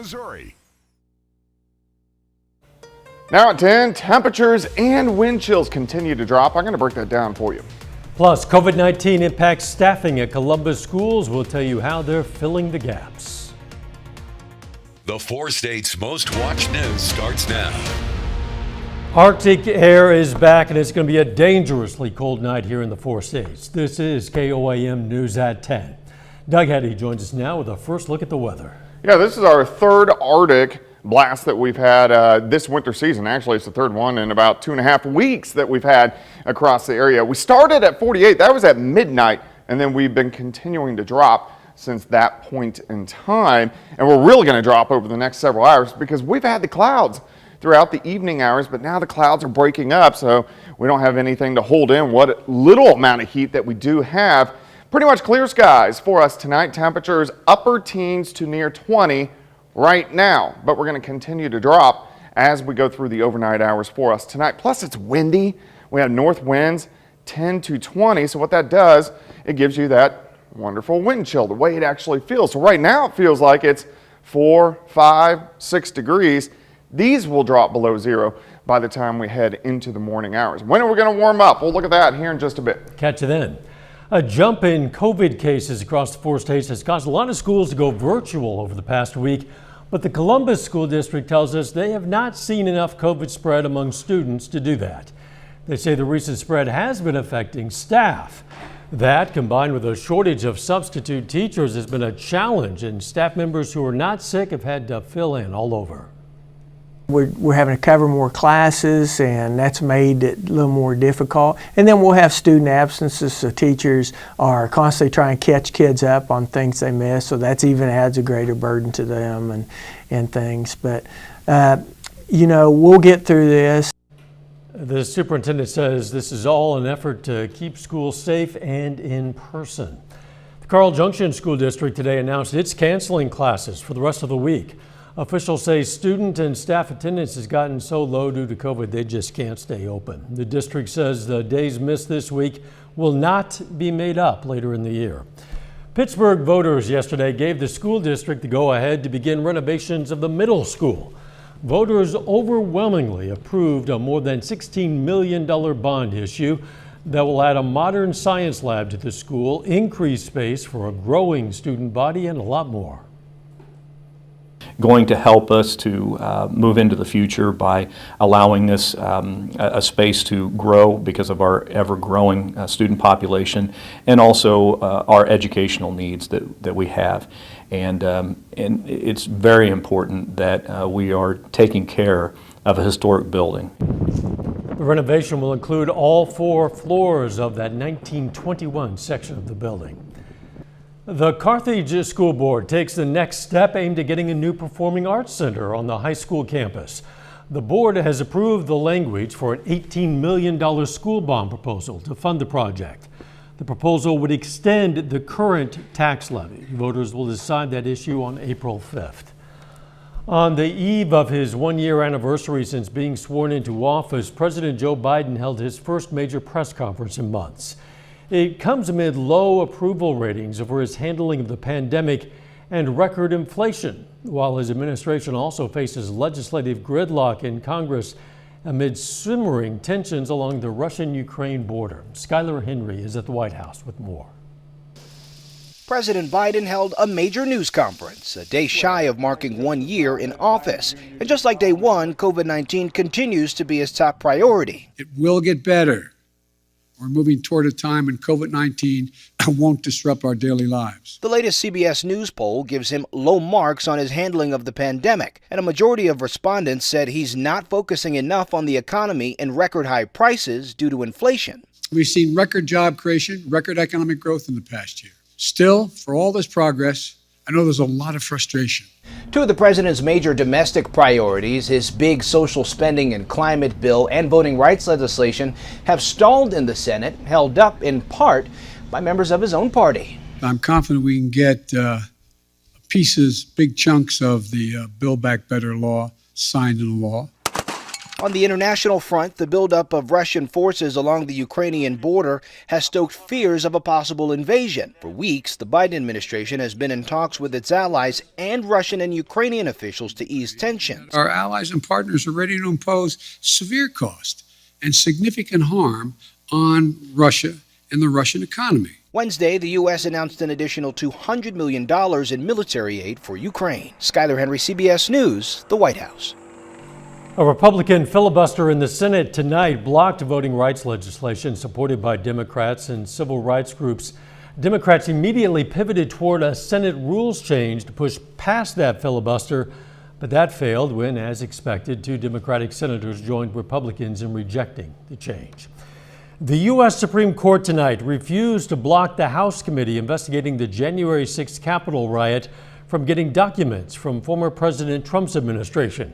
Missouri. Now at 10, temperatures and wind chills continue to drop. I'm going to break that down for you. Plus, COVID-19 impacts staffing at Columbus schools. We'll tell you how they're filling the gaps. The 4 states' most watched news starts now. Arctic air is back, and it's going to be a dangerously cold night here in the 4 states. This is KOAM News at 10. Doug Heddy joins us now with a first look at the weather. Yeah, this is our third Arctic blast that we've had this winter season. Actually, it's the third one in about 2.5 weeks that we've had across the area. We started at 48. That was at midnight, and then we've been continuing to drop since that point in time. And we're really going to drop over the next several hours because we've had the clouds throughout the evening hours, but now the clouds are breaking up, so we don't have anything to hold in what little amount of heat that we do have. Pretty much clear skies for us tonight. Temperatures upper teens to near 20 right now, but we're going to continue to drop as we go through the overnight hours for us tonight. Plus, it's windy. We have north winds 10 to 20, so what that does, it gives you that wonderful wind chill, the way it actually feels. So right now it feels like it's 4, 5, 6 degrees. These will drop below zero by the time we head into the morning hours. When are we going to warm up? We'll look at that here in just a bit. Catch you then. A jump in COVID cases across the 4 states has caused a lot of schools to go virtual over the past week, but the Columbus School District tells us they have not seen enough COVID spread among students to do that. They say the recent spread has been affecting staff. That, combined with a shortage of substitute teachers, has been a challenge, and staff members who are not sick have had to fill in all over. We're having to cover more classes, and that's made it a little more difficult. And then we'll have student absences, so teachers are constantly trying to catch kids up on things they miss, so that's even adds a greater burden to them and things. But, you know, we'll get through this. The superintendent says this is all an effort to keep schools safe and in person. The Carl Junction School District today announced it's canceling classes for the rest of the week. Officials say student and staff attendance has gotten so low due to COVID they just can't stay open. The district says the days missed this week will not be made up later in the year. Pittsburgh voters yesterday gave the school district the go-ahead to begin renovations of the middle school. Voters overwhelmingly approved a more than $16 million bond issue that will add a modern science lab to the school, increase space for a growing student body, and a lot more. Going to help us to move into the future by allowing this a space to grow because of our ever-growing student population, and also our educational needs that we have. And it's very important that we are taking care of a historic building. The renovation will include all 4 floors of that 1921 section of the building. The Carthage School Board takes the next step aimed at getting a new performing arts center on the high school campus. The board has approved the language for an $18 million school bond proposal to fund the project. The proposal would extend the current tax levy. Voters will decide that issue on April 5th. On the eve of his 1-year anniversary since being sworn into office, President Joe Biden held his first major press conference in months. It comes amid low approval ratings over his handling of the pandemic and record inflation, while his administration also faces legislative gridlock in Congress amid simmering tensions along the Russian-Ukraine border. Skylar Henry is at the White House with more. President Biden held a major news conference, a day shy of marking 1 year in office. And just like day one, COVID-19 continues to be his top priority. It will get better. We're moving toward a time when COVID-19 won't disrupt our daily lives. The latest CBS News poll gives him low marks on his handling of the pandemic, and a majority of respondents said he's not focusing enough on the economy and record high prices due to inflation. We've seen record job creation, record economic growth in the past year. Still, for all this progress, I know there's a lot of frustration. 2 of the president's major domestic priorities, his big social spending and climate bill and voting rights legislation, have stalled in the Senate, held up in part by members of his own party. I'm confident we can get pieces, big chunks of the Build Back Better law signed into law. On the international front, the buildup of Russian forces along the Ukrainian border has stoked fears of a possible invasion. For weeks, the Biden administration has been in talks with its allies and Russian and Ukrainian officials to ease tensions. Our allies and partners are ready to impose severe cost and significant harm on Russia and the Russian economy. Wednesday, the U.S. announced an additional $200 million in military aid for Ukraine. Skyler Henry, CBS News, the White House. A Republican filibuster in the Senate tonight blocked voting rights legislation supported by Democrats and civil rights groups. Democrats immediately pivoted toward a Senate rules change to push past that filibuster, but that failed when, as expected, 2 Democratic senators joined Republicans in rejecting the change. The U.S. Supreme Court tonight refused to block the House committee investigating the January 6th Capitol riot from getting documents from former President Trump's administration.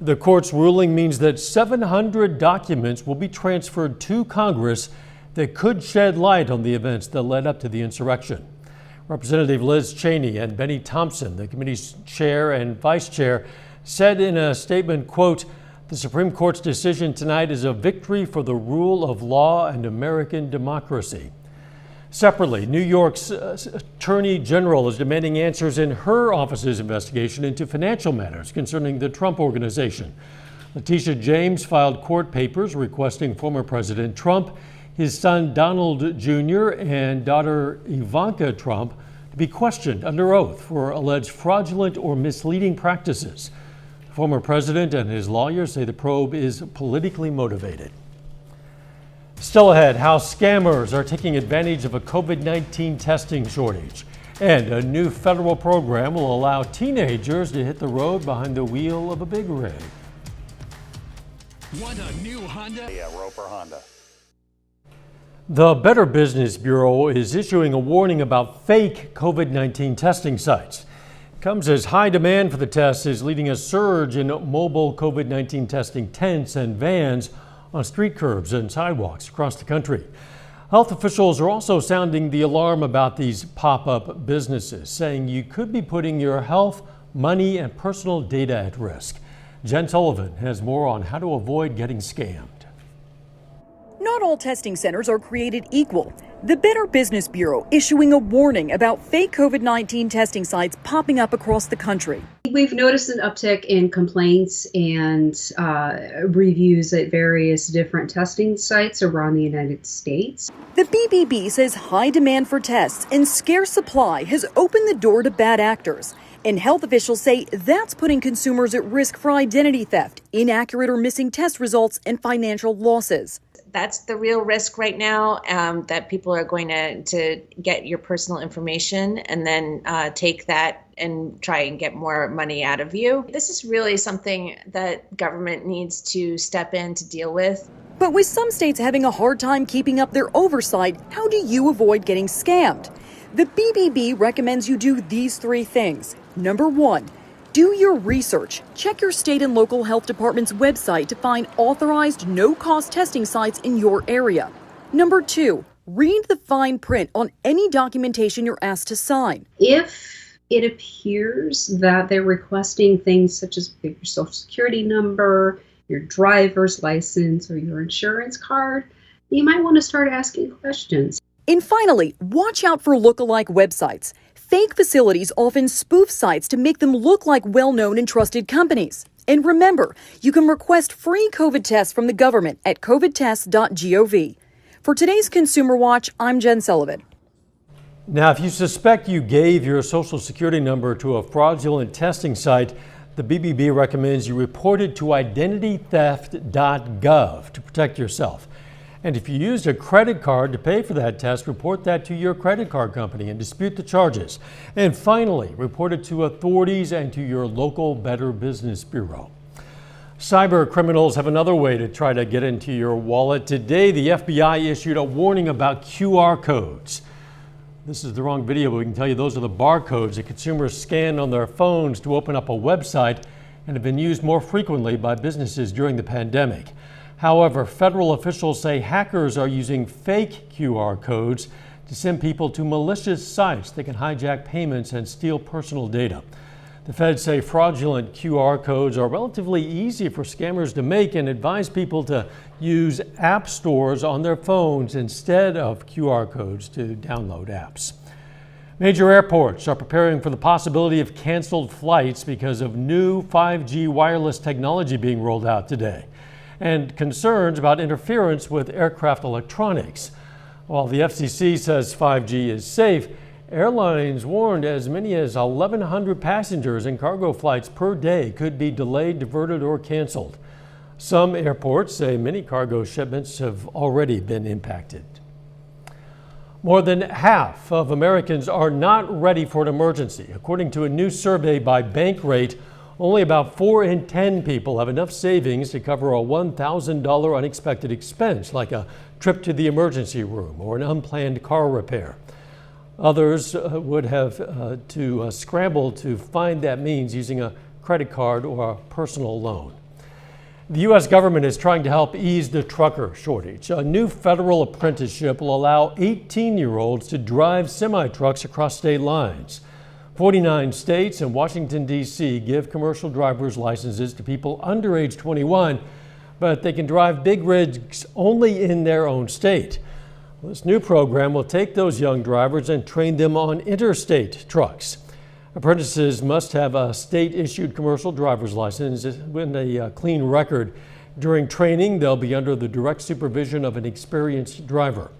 The court's ruling means that 700 documents will be transferred to Congress that could shed light on the events that led up to the insurrection. Representative Liz Cheney and Benny Thompson, the committee's chair and vice chair, said in a statement, quote, "The Supreme Court's decision tonight is a victory for the rule of law and American democracy." Separately, New York's Attorney General is demanding answers in her office's investigation into financial matters concerning the Trump Organization. Letitia James filed court papers requesting former President Trump, his son Donald Jr., and daughter Ivanka Trump to be questioned under oath for alleged fraudulent or misleading practices. The former president and his lawyers say the probe is politically motivated. Still ahead, how scammers are taking advantage of a COVID-19 testing shortage. And a new federal program will allow teenagers to hit the road behind the wheel of a big rig. Want a new Honda? Yeah, Roper Honda. The Better Business Bureau is issuing a warning about fake COVID-19 testing sites. It comes as high demand for the tests is leading a surge in mobile COVID-19 testing tents and vans on street curbs and sidewalks across the country. Health officials are also sounding the alarm about these pop-up businesses, saying you could be putting your health, money, and personal data at risk. Jen Sullivan has more on how to avoid getting scammed. Not all testing centers are created equal. The Better Business Bureau issuing a warning about fake COVID-19 testing sites popping up across the country. We've noticed an uptick in complaints and reviews at various different testing sites around the United States. The BBB says high demand for tests and scarce supply has opened the door to bad actors. And health officials say that's putting consumers at risk for identity theft, inaccurate or missing test results, and financial losses. That's the real risk right now, that people are going to get your personal information and then take that and try and get more money out of you. This is really something that government needs to step in to deal with. But with some states having a hard time keeping up their oversight, how do you avoid getting scammed? The BBB recommends you do these 3 things. Number 1, do your research. Check your state and local health department's website to find authorized no-cost testing sites in your area. Number 2, read the fine print on any documentation you're asked to sign. If it appears that they're requesting things such as your social security number, your driver's license, or your insurance card, you might want to start asking questions. And finally, watch out for lookalike websites. Fake facilities often spoof sites to make them look like well-known and trusted companies. And remember, you can request free COVID tests from the government at covidtests.gov. For today's Consumer Watch, I'm Jen Sullivan. Now, if you suspect you gave your social security number to a fraudulent testing site, the BBB recommends you report it to identitytheft.gov to protect yourself. And if you used a credit card to pay for that test, report that to your credit card company and dispute the charges. And finally, report it to authorities and to your local Better Business Bureau. Cyber criminals have another way to try to get into your wallet. Today, the FBI issued a warning about QR codes. This is the wrong video, but we can tell you those are the barcodes that consumers scan on their phones to open up a website and have been used more frequently by businesses during the pandemic. However, federal officials say hackers are using fake QR codes to send people to malicious sites that can hijack payments and steal personal data. The feds say fraudulent QR codes are relatively easy for scammers to make and advise people to use app stores on their phones instead of QR codes to download apps. Major airports are preparing for the possibility of canceled flights because of new 5G wireless technology being rolled out today, and concerns about interference with aircraft electronics. While the FCC says 5G is safe, airlines warned as many as 1,100 passengers and cargo flights per day could be delayed, diverted, or canceled. Some airports say many cargo shipments have already been impacted. More than half of Americans are not ready for an emergency. According to a new survey by Bankrate, only about 4 in 10 people have enough savings to cover a $1,000 unexpected expense, like a trip to the emergency room or an unplanned car repair. Others would have to scramble to find that means using a credit card or a personal loan. The U.S. government is trying to help ease the trucker shortage. A new federal apprenticeship will allow 18-year-olds to drive semi-trucks across state lines. 49 states and Washington, D.C. give commercial driver's licenses to people under age 21, but they can drive big rigs only in their own state. This new program will take those young drivers and train them on interstate trucks. Apprentices must have a state-issued commercial driver's license and a clean record. During training, they'll be under the direct supervision of an experienced driver.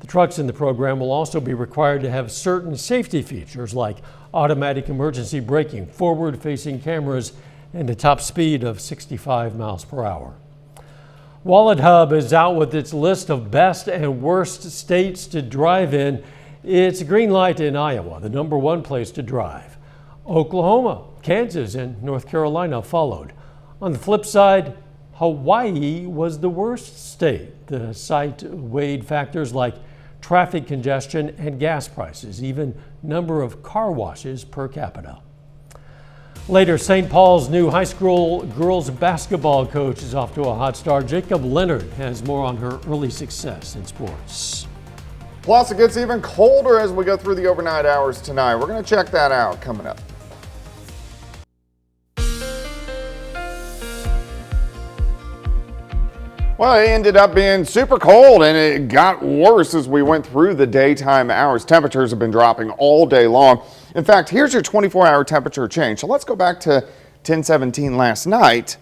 The trucks in the program will also be required to have certain safety features like automatic emergency braking, forward-facing cameras, and a top speed of 65 miles per hour. Wallet Hub is out with its list of best and worst states to drive in. It's a green light in Iowa, the #1 place to drive. Oklahoma, Kansas, and North Carolina followed. On the flip side, Hawaii was the worst state. The site weighed factors like traffic congestion and gas prices, even number of car washes per capita. Later, St. Paul's new high school girls basketball coach is off to a hot start. Jacob Leonard has more on her early success in sports. Plus, it gets even colder as we go through the overnight hours tonight. We're going to check that out coming up. Well, it ended up being super cold, and it got worse as we went through the daytime hours. Temperatures have been dropping all day long. In fact, here's your 24-hour temperature change. So let's go back to 10:17 last night.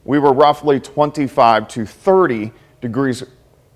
We were roughly 25 to 30 degrees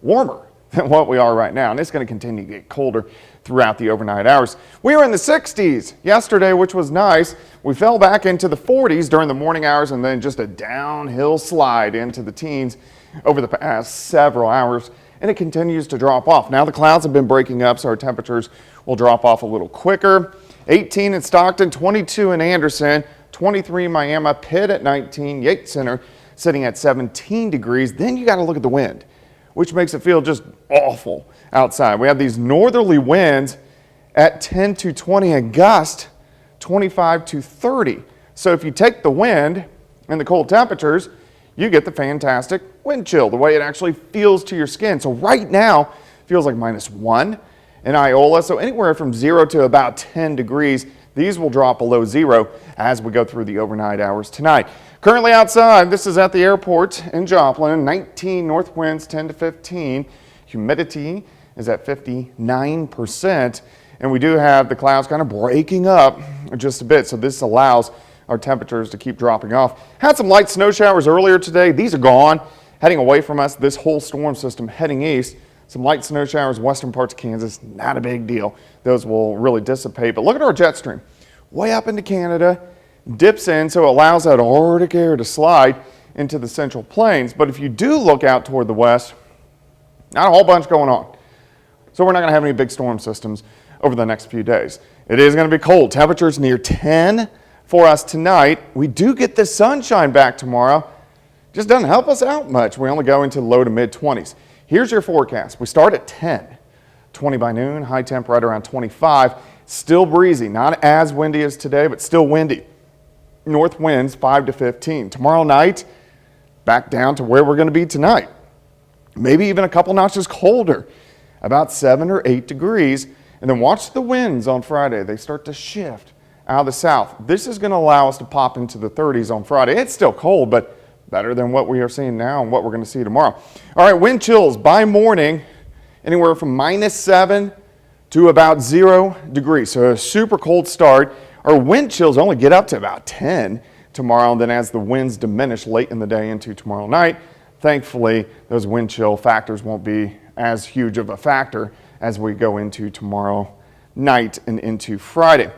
warmer than what we are right now, and it's going to continue to get colder throughout the overnight hours. We were in the 60s yesterday, which was nice. We fell back into the 40s during the morning hours, and then just a downhill slide into the teens over the past several hours, and it continues to drop off. Now the clouds have been breaking up, so our temperatures will drop off a little quicker. 18 in Stockton, 22 in Anderson, 23 in Miami, Pitt at 19, Yates Center sitting at 17 degrees. Then you got to look at the wind, which makes it feel just awful outside. We have these northerly winds at 10 to 20 and gust 25 to 30. So if you take the wind and the cold temperatures, you get the fantastic wind chill, the way it actually feels to your skin. So right now, it feels like -1 in Iola. So anywhere from 0 to about 10 degrees. These will drop below 0 as we go through the overnight hours tonight. Currently outside, this is at the airport in Joplin, 19 north winds, 10 to 15. Humidity is at 59%. And we do have the clouds kind of breaking up just a bit. So this allows our temperatures to keep dropping off. Had some light snow showers earlier today. These are gone, heading away from us. This whole storm system heading east. Some light snow showers, western parts of Kansas, not a big deal. Those will really dissipate. But look at our jet stream. Way up into Canada, dips in, so it allows that Arctic air to slide into the central plains. But if you do look out toward the west, not a whole bunch going on. So we're not going to have any big storm systems over the next few days. It is going to be cold. Temperatures near 10 for us tonight. We do get the sunshine back tomorrow. Just doesn't help us out much. We only go into low to mid 20s. Here's your forecast. We start at 10, 20 by noon, high temp right around 25. Still breezy, not as windy as today, but still windy. North winds 5 to 15. Tomorrow night, back down to where we're going to be tonight. Maybe even a couple notches colder, about 7 or 8 degrees. And then watch the winds on Friday. They start to shift out of the south. This is going to allow us to pop into the 30s on Friday. It's still cold, but better than what we are seeing now and what we're going to see tomorrow. All right, wind chills by morning, anywhere from -7 to about 0 degrees. So a super cold start. Our wind chills only get up to about 10 tomorrow. And then as the winds diminish late in the day into tomorrow night, thankfully, those wind chill factors won't be as huge of a factor as we go into tomorrow night and into Friday.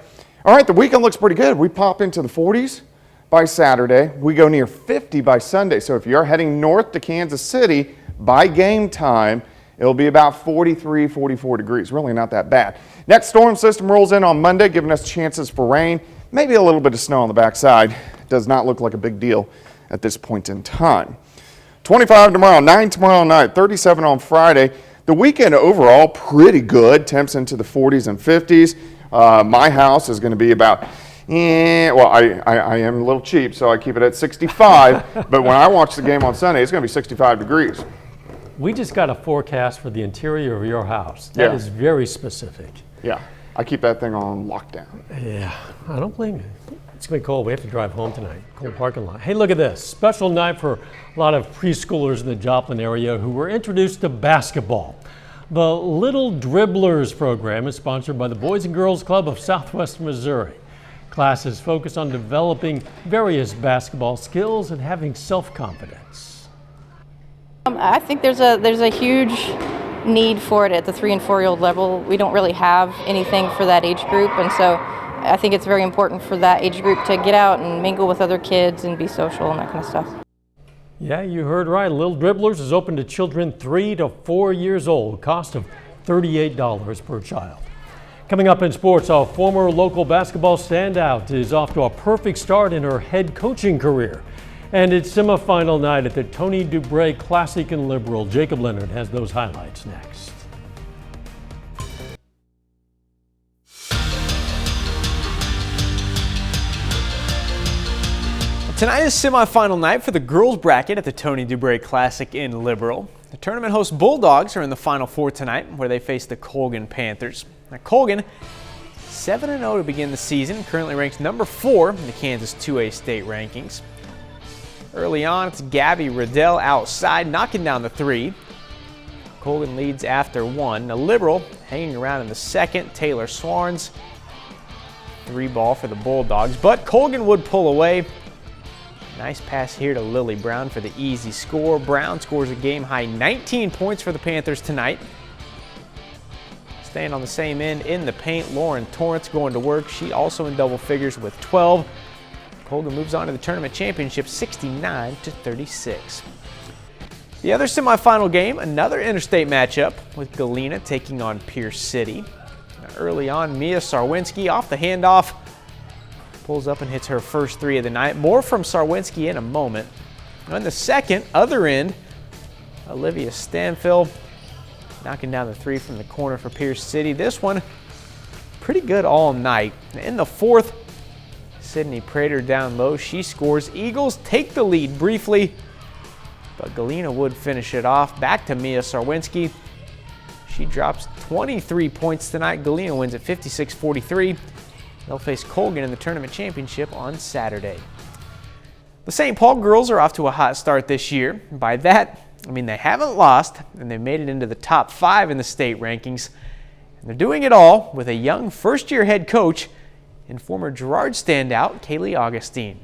All right, the weekend looks pretty good. We pop into the 40s by Saturday. We go near 50 by Sunday. So if you're heading north to Kansas City by game time, it'll be about 43, 44 degrees. Really not that bad. Next storm system rolls in on Monday, giving us chances for rain, maybe a little bit of snow on the backside. Does not look like a big deal at this point in time. 25 tomorrow, 9 tomorrow night, 37 on Friday. The weekend overall pretty good. Temps into the 40s and 50s. My house is going to be about, well, I am a little cheap, so I keep it at 65. But when I watch the game on Sunday, it's going to be 65 degrees. We just got a forecast for the interior of your house. That is very specific. Yeah, I keep that thing on lockdown. Yeah, I don't blame you. It's going to be cold. We have to drive home tonight. Cold parking lot. Hey, look at this. Special night for a lot of preschoolers in the Joplin area who were introduced to basketball. The Little Dribblers program is sponsored by the Boys and Girls Club of Southwest Missouri. Classes focus on developing various basketball skills and having self-confidence. I think there's a huge need for it at the 3 and 4-year-old level. We don't really have anything for that age group, and so I think it's very important for that age group to get out and mingle with other kids and be social and that kind of stuff. Yeah, you heard right. Little Dribblers is open to children 3 to 4 years old. Cost of $38 per child. Coming up in sports, a former local basketball standout is off to a perfect start in her head coaching career. And it's semifinal night at the Tony Dubray Classic in Liberal. Jacob Leonard has those highlights next. Tonight is semifinal night for the girls bracket at the Tony Dubray Classic in Liberal. The tournament host Bulldogs are in the Final Four tonight, where they face the Colgan Panthers. Now Colgan, 7-0 to begin the season, currently ranks number 4 in the Kansas 2A state rankings. Early on, it's Gabby Riddell outside, knocking down the 3. Colgan leads after 1. Now Liberal hanging around in the second. Taylor Swarns, 3 ball for the Bulldogs, but Colgan would pull away. Nice pass here to Lily Brown for the easy score. Brown scores a game-high 19 points for the Panthers tonight. Staying on the same end in the paint, Lauren Torrance going to work. She also in double figures with 12. Colgan moves on to the tournament championship 69-36. The other semifinal game, another interstate matchup with Galena taking on Pierce City. Now, early on, Mia Sarwinski off the handoff. Pulls up and hits her first 3 of the night. More from Sarwinski in a moment. On the second, other end, Olivia Stanfill knocking down the 3 from the corner for Pierce City. This one, pretty good all night. In the fourth, Sydney Prater down low. She scores. Eagles take the lead briefly, but Galena would finish it off. Back to Mia Sarwinski. She drops 23 points tonight. Galena wins at 56-43. They'll face Colgan in the tournament championship on Saturday. The St. Paul girls are off to a hot start this year. By that, I mean they haven't lost, and they've made it into the top 5 in the state rankings. And they're doing it all with a young first-year head coach and former Girard standout, Kaylee Augustine.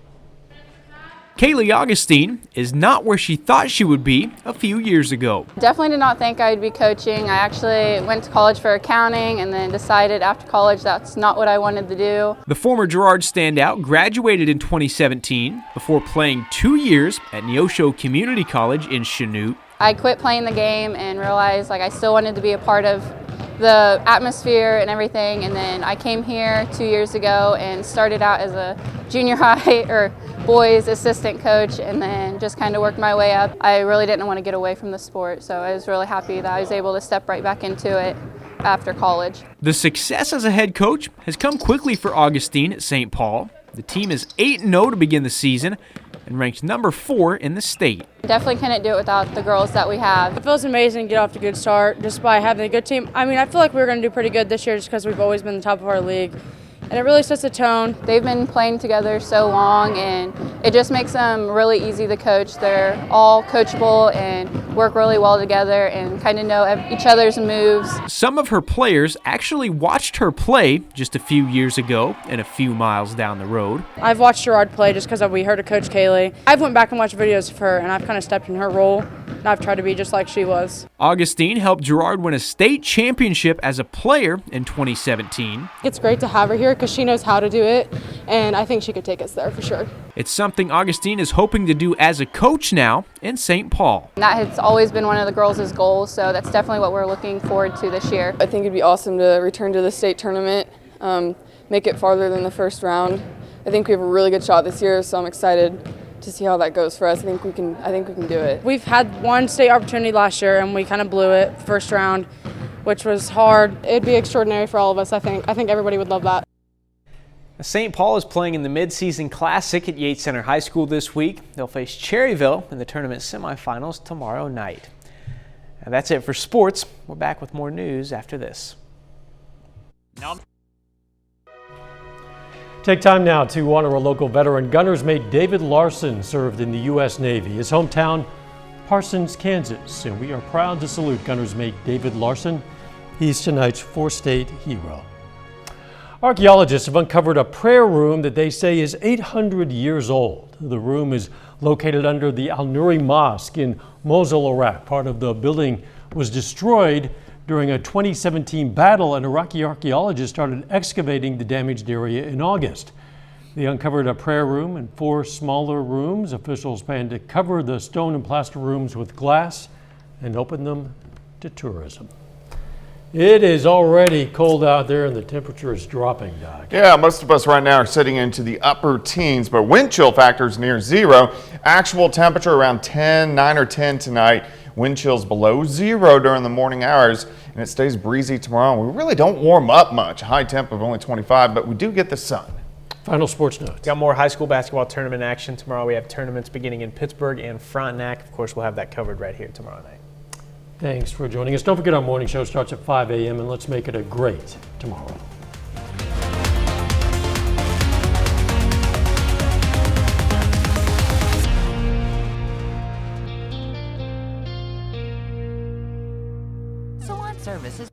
Kaylee Augustine is not where she thought she would be a few years ago. Definitely did not think I'd be coaching. I actually went to college for accounting and then decided after college that's not what I wanted to do. The former Girard standout graduated in 2017 before playing 2 years at Neosho Community College in Chanute. I quit playing the game and realized I still wanted to be a part of the atmosphere and everything, and then I came here 2 years ago and started out as a junior high or boys assistant coach, and then just kind of worked my way up. I really didn't want to get away from the sport, so I was really happy that I was able to step right back into it after college. The success as a head coach has come quickly for Augustine at St. Paul. The team is 8-0 to begin the season and ranks number 4 in the state. Definitely couldn't do it without the girls that we have. It feels amazing to get off to a good start just by having a good team. I mean, I feel like we're going to do pretty good this year just because we've always been the top of our league. and it really sets a tone. They've been playing together so long, and it just makes them really easy to coach. They're all coachable and work really well together and kind of know each other's moves. Some of her players actually watched her play just a few years ago and a few miles down the road. I've watched Gerard play just because we heard of Coach Kaylee. I've went back and watched videos of her, and I've kind of stepped in her role, and I've tried to be just like she was. Augustine helped Gerard win a state championship as a player in 2017. It's great to have her here because she knows how to do it, and I think she could take us there for sure. It's something Augustine is hoping to do as a coach now in St. Paul. That has always been one of the girls' goals, so that's definitely what we're looking forward to this year. I think it'd be awesome to return to the state tournament, make it farther than the first round. I think we have a really good shot this year, so I'm excited to see how that goes for us. I think we can do it. We've had one state opportunity last year, and we kind of blew it first round, which was hard. It'd be extraordinary for all of us, I think. I think everybody would love that. St. Paul is playing in the Mid-Season Classic at Yates Center High School this week. They'll face Cherryville in the tournament semifinals tomorrow night. And that's it for sports. We're back with more news after this. Take time now to honor a local veteran. Gunner's mate David Larson served in the U.S. Navy. His hometown, Parsons, Kansas. And we are proud to salute Gunner's mate David Larson. He's tonight's four-state hero. Archaeologists have uncovered a prayer room that they say is 800 years old. The room is located under the Al-Nuri Mosque in Mosul, Iraq. Part of the building was destroyed during a 2017 battle, and Iraqi archaeologists started excavating the damaged area in August. They uncovered a prayer room and 4 smaller rooms. Officials plan to cover the stone and plaster rooms with glass and open them to tourism. It is already cold out there and the temperature is dropping, Doc. Yeah, most of us right now are sitting into the upper teens, but wind chill factors near 0. Actual temperature around 9 or 10 tonight. Wind chills below 0 during the morning hours, and it stays breezy tomorrow. We really don't warm up much. High temp of only 25, but we do get the sun. Final sports notes. Got more high school basketball tournament action tomorrow. We have tournaments beginning in Pittsburgh and Frontenac. Of course, we'll have that covered right here tomorrow night. Thanks for joining us. Don't forget our morning show starts at 5 a.m. and let's make it a great tomorrow. Salon services.